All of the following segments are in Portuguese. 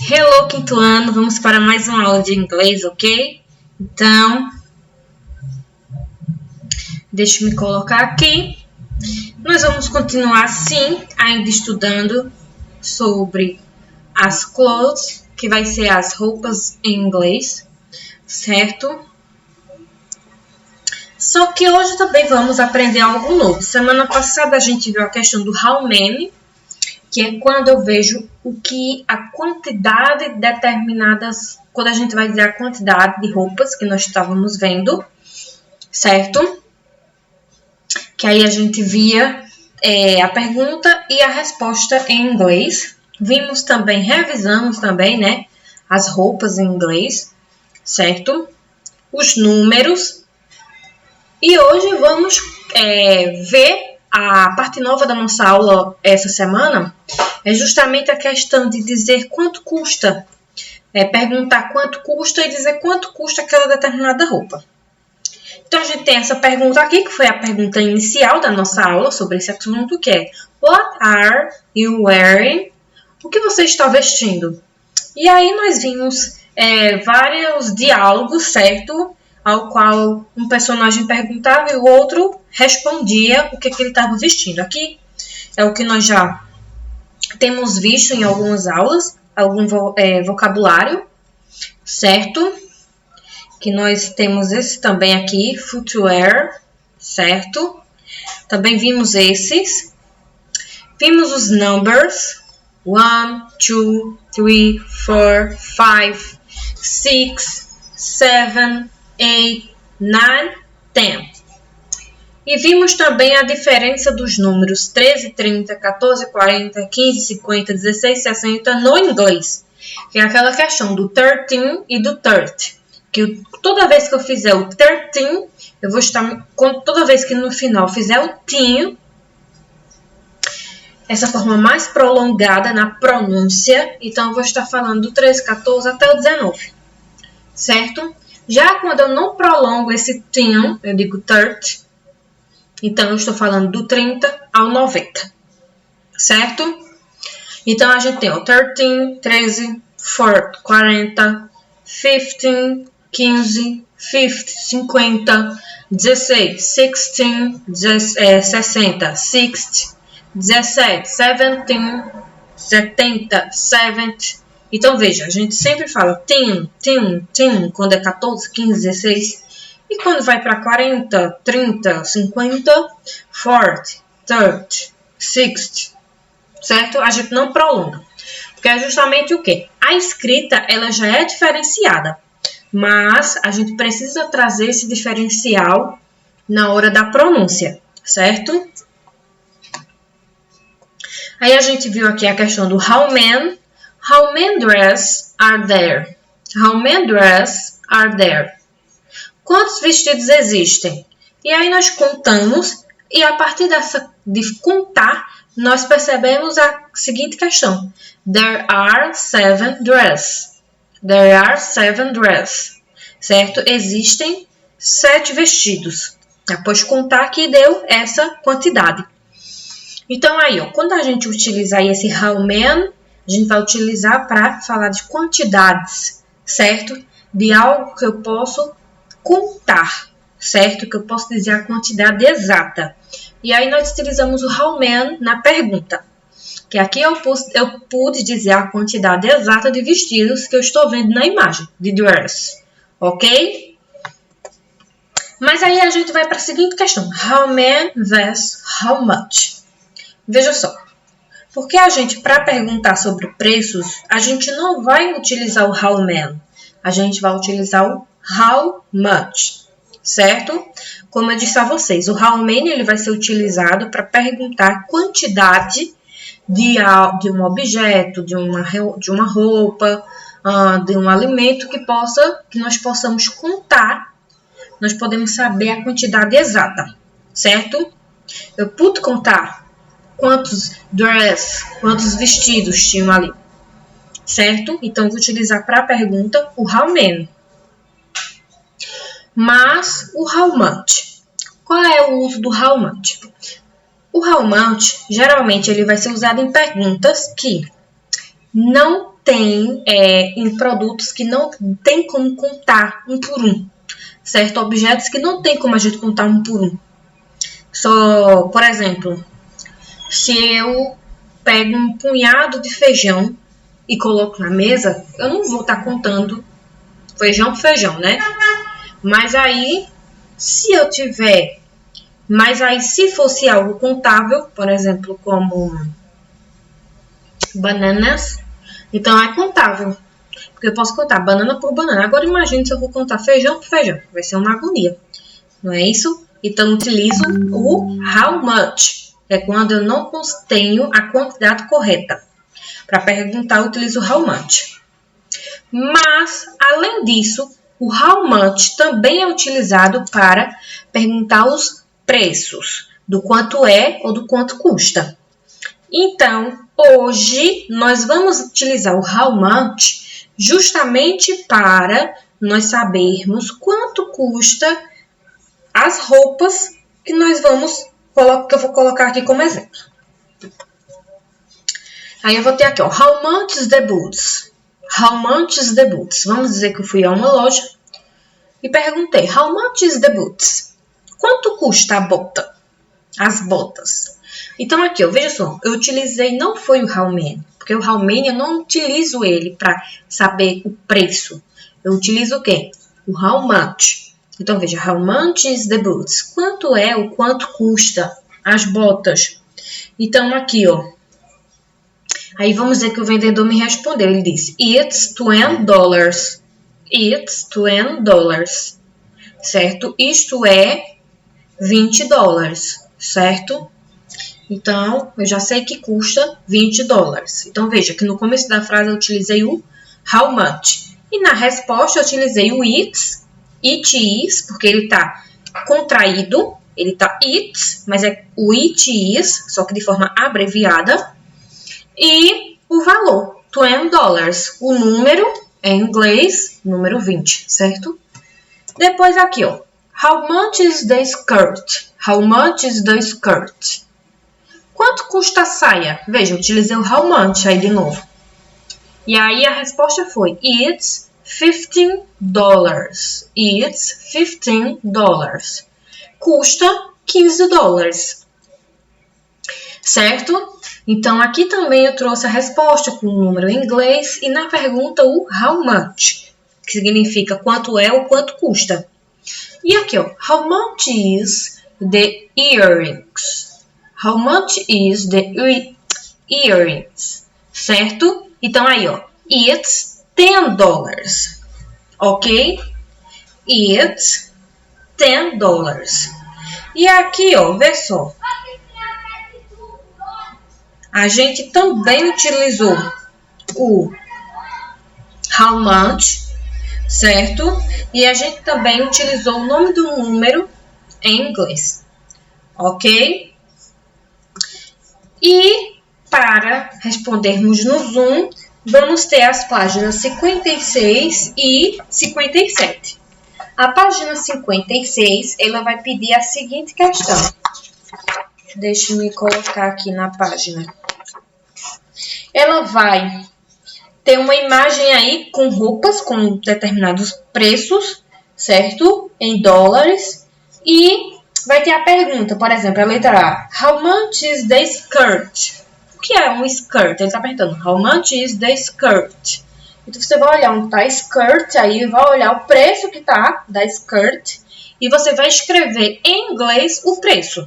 Hello, quinto ano, vamos para mais uma aula de inglês, ok? Então, deixa eu me colocar aqui. Nós vamos continuar, sim, ainda estudando sobre as clothes, que vai ser as roupas em inglês, certo? Só que hoje também vamos aprender algo novo. Semana passada a gente viu a questão do how many, que é quando eu vejo a quantidade determinadas, quando a gente vai dizer a quantidade de roupas que nós estávamos vendo, certo? Que aí a gente via a pergunta e a resposta em inglês. Vimos também, revisamos também, né, as roupas em inglês, certo? Os números. E hoje vamos ver a parte nova da nossa aula essa semana, é justamente a questão de dizer quanto custa. Perguntar quanto custa e dizer quanto custa aquela determinada roupa. Então, a gente tem essa pergunta aqui, que foi a pergunta inicial da nossa aula sobre esse assunto, que é What are you wearing? O que você está vestindo? E aí nós vimos vários diálogos, certo? Ao qual um personagem perguntava e o outro respondia o que ele estava vestindo. Aqui é o que nós já temos visto em algumas aulas, algum vocabulário, certo? Que nós temos esse também aqui, footwear, certo? Também vimos esses. Vimos os numbers, 1, 2, 3, 4, 5, 6, 7, 8, 9, 10. E vimos também a diferença dos números 13, 30, 14, 40, 15, 50, 16, 60 no inglês. Que é aquela questão do 13 e do 30. Que toda vez que eu fizer o 13, eu vou estar... Toda vez que no final fizer o tinho, essa forma mais prolongada na pronúncia, então eu vou estar falando do 13, 14 até o 19. Certo? Já quando eu não prolongo esse tinho, eu digo 30, então eu estou falando do 30 ao 90. Certo? Então a gente tem o 13, 13, 4, 40, 15, 15, 50, 50, 16, 16, 60, 60, 17, 17, 70, 70. Então, veja, a gente sempre fala teen, quando é 14, 15, 16. E quando vai para 40, 30, 50, 40, 30, 60, certo? A gente não prolonga. Porque é justamente o quê? A escrita, ela já é diferenciada. Mas a gente precisa trazer esse diferencial na hora da pronúncia, certo? Aí a gente viu aqui a questão do how many dresses are there? How many dresses are there? Quantos vestidos existem? E aí nós contamos e a partir de contar, nós percebemos a seguinte questão. There are 7 dresses. There are 7 dresses, certo? Existem 7 vestidos. Após contar que deu essa quantidade. Então, aí, ó, quando a gente utilizar esse how many, a gente vai utilizar para falar de quantidades, certo? De algo que eu posso contar, certo? Que eu posso dizer a quantidade exata. E aí, nós utilizamos o how many na pergunta. Que aqui eu pude dizer a quantidade exata de vestidos que eu estou vendo na imagem, de dress, ok? Mas aí a gente vai para a seguinte questão. How many versus how much? Veja só. Porque a gente, para perguntar sobre preços, a gente não vai utilizar o how many. A gente vai utilizar o how much, certo? Como eu disse a vocês, o how many ele vai ser utilizado para perguntar quantidade de um objeto, de uma roupa, de um alimento que nós possamos contar, nós podemos saber a quantidade exata, certo? Eu pude contar quantos vestidos tinham ali, certo? Então, vou utilizar para a pergunta o how many. Mas o how much? Qual é o uso do how much? O how much, geralmente, ele vai ser usado em perguntas que não tem em produtos que não tem como contar um por um, certo? Objetos que não tem como a gente contar um por um. Só, por exemplo, se eu pego um punhado de feijão e coloco na mesa, eu não vou estar contando feijão por feijão, né? Mas aí, se eu tiver... Mas aí, se fosse algo contável, por exemplo, como bananas, então é contável. Porque eu posso contar banana por banana. Agora, imagine se eu vou contar feijão por feijão. Vai ser uma agonia. Não é isso? Então, eu utilizo o how much. É quando eu não tenho a quantidade correta. Para perguntar, eu utilizo o how much. Mas, além disso, o how much também é utilizado para perguntar os preços. Do quanto é ou do quanto custa. Então, hoje, nós vamos utilizar o how much justamente para nós sabermos quanto custa as roupas que que eu vou colocar aqui como exemplo. Aí eu vou ter aqui, ó, how much is the boots? How much is the boots? Vamos dizer que eu fui a uma loja e perguntei, how much is the boots? Quanto custa a bota? As botas. Então aqui, ó, veja só, eu utilizei, não foi o how many, porque o how many eu não utilizo ele para saber o preço. Eu utilizo o quê? O how much. Então veja, how much is the boots? Quanto é ou quanto custa as botas? Então aqui, ó. Aí vamos dizer que o vendedor me respondeu, ele disse, it's $20. It's $20. Certo? Isto é $20, certo? Então, eu já sei que custa $20. Então, veja que no começo da frase eu utilizei o how much. E na resposta eu utilizei o it is, porque ele está contraído. Ele está it, mas é o it is, só que de forma abreviada. E o valor, $20. O número, em inglês, número 20, certo? Depois aqui, ó. How much is the skirt? How much is the skirt? Quanto custa a saia? Veja, eu utilizei o how much aí de novo. E aí a resposta foi, it's $15. It's $15. Custa $15. Certo? Então, aqui também eu trouxe a resposta com o número em inglês e na pergunta o how much, que significa quanto é ou quanto custa. E aqui, ó, how much is the earrings? How much is the earrings? Certo? Então, aí, ó, it's $10. Ok? It's $10. E aqui, ó, vê só. A gente também utilizou o how much, certo? E a gente também utilizou o nome do número em inglês, ok? E para respondermos no Zoom, vamos ter as páginas 56 e 57. A página 56, ela vai pedir a seguinte questão. Deixe-me colocar aqui na página. Ela vai ter uma imagem aí com roupas com determinados preços, certo? Em dólares. E vai ter a pergunta, por exemplo, a letra A. How much is the skirt? O que é um skirt? Ele está perguntando. How much is the skirt? Então, você vai olhar onde está skirt, aí vai olhar o preço que está da skirt. E você vai escrever em inglês o preço.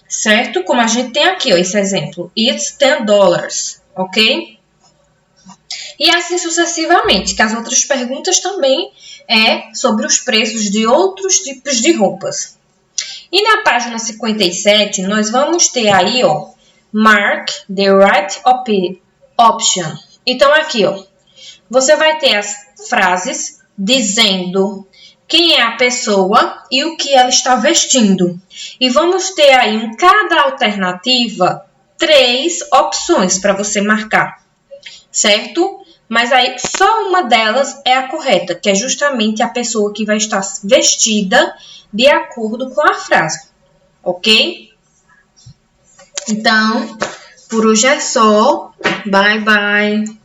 Certo? Como a gente tem aqui, ó, esse exemplo. It's $10. Ok? E assim sucessivamente, que as outras perguntas também é sobre os preços de outros tipos de roupas. E na página 57, nós vamos ter aí, ó, mark the right option. Então, aqui, ó, você vai ter as frases dizendo quem é a pessoa e o que ela está vestindo. E vamos ter aí em cada alternativa 3 opções para você marcar, certo? Mas aí só uma delas é a correta, que é justamente a pessoa que vai estar vestida de acordo com a frase, ok? Então, por hoje é só. Bye, bye!